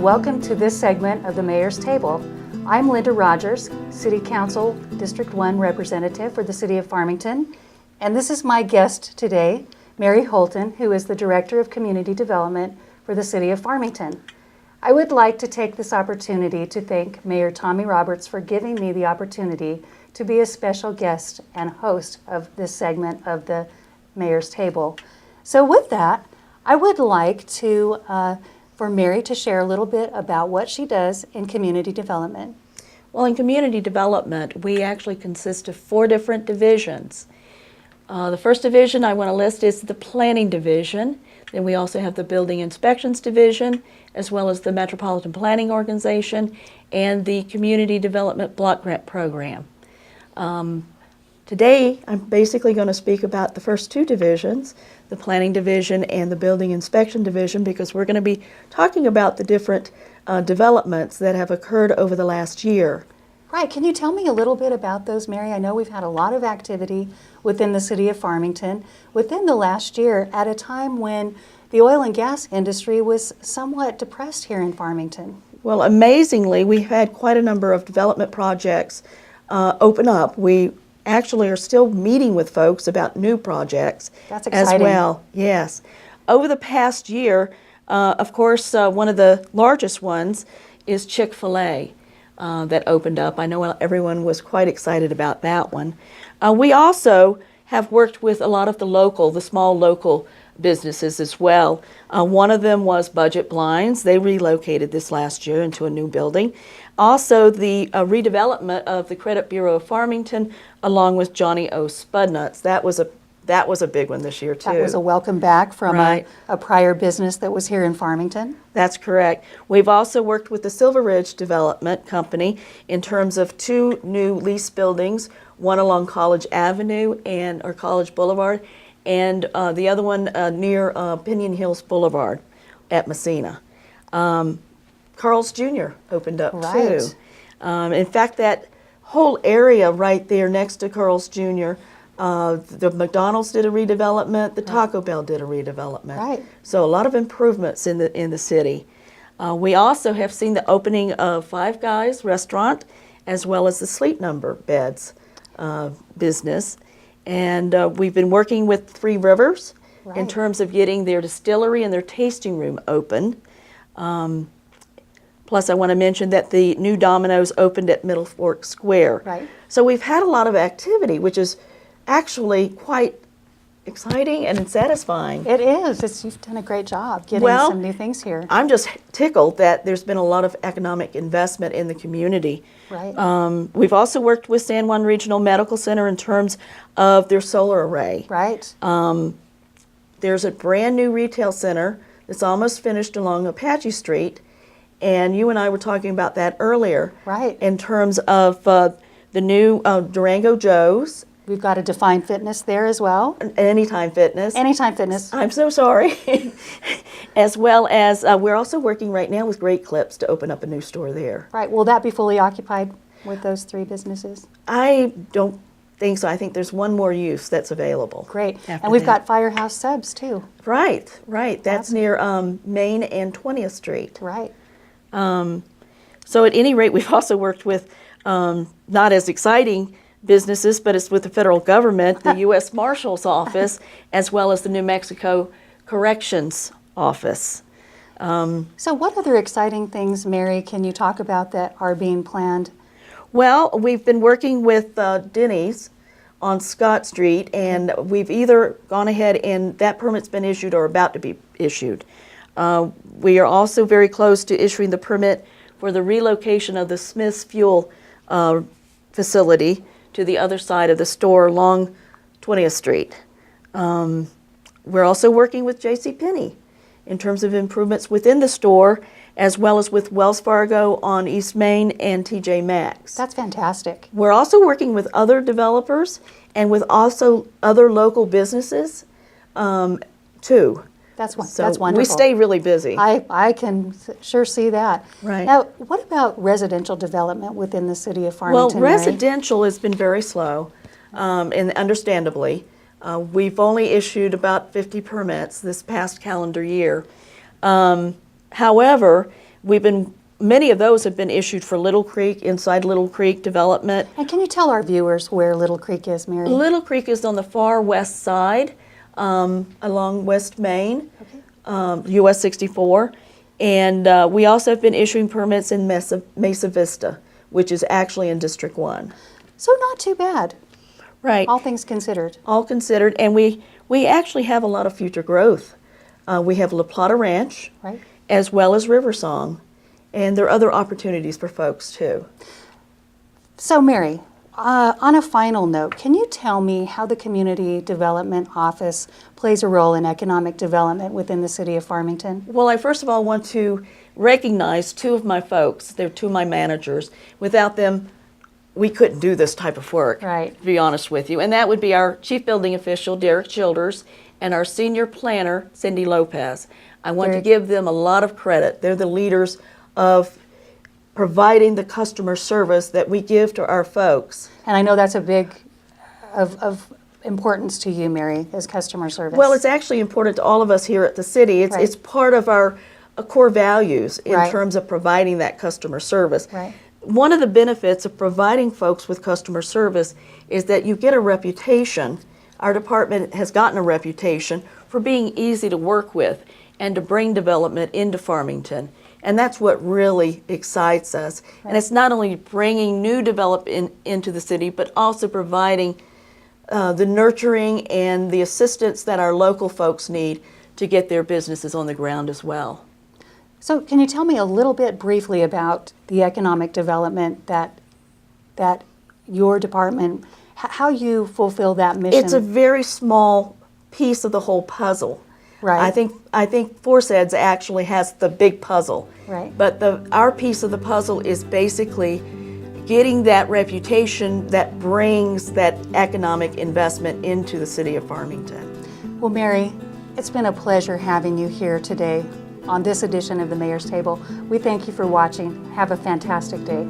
welcome to this segment of the Mayor's Table. I'm Linda Rodgers, City Council District 1 representative for the City of Farmington, and this is my guest today, Mary Holton, who is the Director of Community Development for the City of Farmington. I would like to take this opportunity to thank Mayor Tommy Roberts for giving me the opportunity to be a special guest and host of this segment of the Mayor's Table. So with that, I would like to for Mary to share a little bit about what she does in community development. Well, in community development, we actually consist of 4 different divisions. The first division I want to list is the Planning Division. Then we also have the Building Inspections Division, as well as the Metropolitan Planning Organization and the Community Development Block Grant Program. Today, I'm basically going to speak about the first 2 divisions, the Planning Division and the Building Inspection Division, because we're going to be talking about the different developments that have occurred over the last year. Right. Can you tell me a little bit about those, Mary? I know we've had a lot of activity within the City of Farmington within the last year at a time when the oil and gas industry was somewhat depressed here in Farmington. Well, amazingly, we've had quite a number of development projects open up. We actually are still meeting with folks about new projects. That's exciting. As well. Yes. Over the past year, of course, one of the largest ones is Chick-fil-A that opened up. I know everyone was quite excited about that one. We also have worked with a lot of the small local businesses as well. One of them was Budget Blinds. They relocated this last year into a new building. Also, the redevelopment of the Credit Bureau of Farmington, along with Johnny O. Spudnuts. That was a big one this year too. That was a welcome back from Right. a prior business that was here in Farmington. That's correct. We've also worked with the Silver Ridge Development Company in terms of 2 new lease buildings, one along College Avenue or College Boulevard, and the other one near Pinion Hills Boulevard at Messina. Carl's Jr. opened up Right. too. In fact, that whole area right there next to Carl's Jr., the McDonald's did a redevelopment, the Taco Bell did a redevelopment. Right. So a lot of improvements in the city. We also have seen the opening of Five Guys restaurant, as well as the Sleep Number beds business. And we've been working with Three Rivers in Right. terms of getting their distillery and their tasting room open. Plus, I want to mention that the new Domino's opened at Middle Fork Square. Right. So we've had a lot of activity, which is actually quite exciting and satisfying. It is. You've done a great job getting Well, some new things here. I'm just tickled that there's been a lot of economic investment in the community. Right. We've also worked with San Juan Regional Medical Center in terms of their solar array. Right. There's a brand new retail center that's almost finished along Apache Street, and you and I were talking about that earlier. Right. In terms of the new Durango Joe's. We've got a Define Fitness there as well. Anytime Fitness. Anytime Fitness. I'm so sorry. As well as we're also working right now with Great Clips to open up a new store there. Right. Will that be fully occupied with those 3 businesses? I don't think so. I think there's one more use that's available. Great. after And we've that. got Firehouse Subs too. Right. That's near Main and 20th Street. Right. So at any rate, we've also worked with not as exciting businesses, but it's with the federal government, the U.S. Marshal's Office, as well as the New Mexico Corrections Office. So what other exciting things, Mary, can you talk about that are being planned? Well, we've been working with Denny's on Scott Street, and we've either gone ahead and that permit's been issued or about to be issued. We are also very close to issuing the permit for the relocation of the Smith's Fuel facility to the other side of the store along 20th Street. We're also working with JCPenney in terms of improvements within the store, as well as with Wells Fargo on East Main and TJ Maxx. That's fantastic. We're also working with other developers and with also other local businesses too. That's So wonderful. we stay really busy. I can sure see that. Right. Now, what about residential development within the City of Well, Farmington, Mary? residential has been very slow, and understandably. We've only issued about 50 permits this past calendar year. However, Many of those have been issued for Little Creek, inside Little Creek development. And can you tell our viewers where Little Creek is, Mary? Little Creek is on the far west side, along West Main, US 64. And we also have been issuing permits in Mesa Vista, which is actually in District 1. So not too bad, Right. all things considered. All considered. And we actually have a lot of future growth. We have La Plata Ranch, Right. as well as River Song. And there are other opportunities for folks too. So Mary, on a final note, can you tell me how the Community Development Office plays a role in economic development within the City of Farmington? Well, I first of all want to recognize two of my folks. They're two of my managers. Without them, we couldn't do this type of work, Right. to be honest with you. And that would be our Chief Building Official, Derek Childers, and our Senior Planner, Cindy Lopez. I want to give them a lot of credit. They're the leaders of providing the customer service that we give to our folks. And I know that's a big of importance to you, Mary, is customer service. Well, it's actually important to all of us here at the city. It's, Right. it's part of our core values in Right. terms of providing that customer service. Right. One of the benefits of providing folks with customer service is that you get a reputation. Our department has gotten a reputation for being easy to work with and to bring development into Farmington. And that's what really excites us. And it's not only bringing new development into the city, but also providing the nurturing and the assistance that our local folks need to get their businesses on the ground as well. So can you tell me a little bit briefly about the economic development that your department, how you fulfill that mission? It's a very small piece of the whole puzzle. Right. I think Forsed's actually has the big puzzle. Right. But our piece of the puzzle is basically getting that reputation that brings that economic investment into the city of Farmington. Well, Mary, it's been a pleasure having you here today on this edition of the Mayor's Table. We thank you for watching. Have a fantastic day.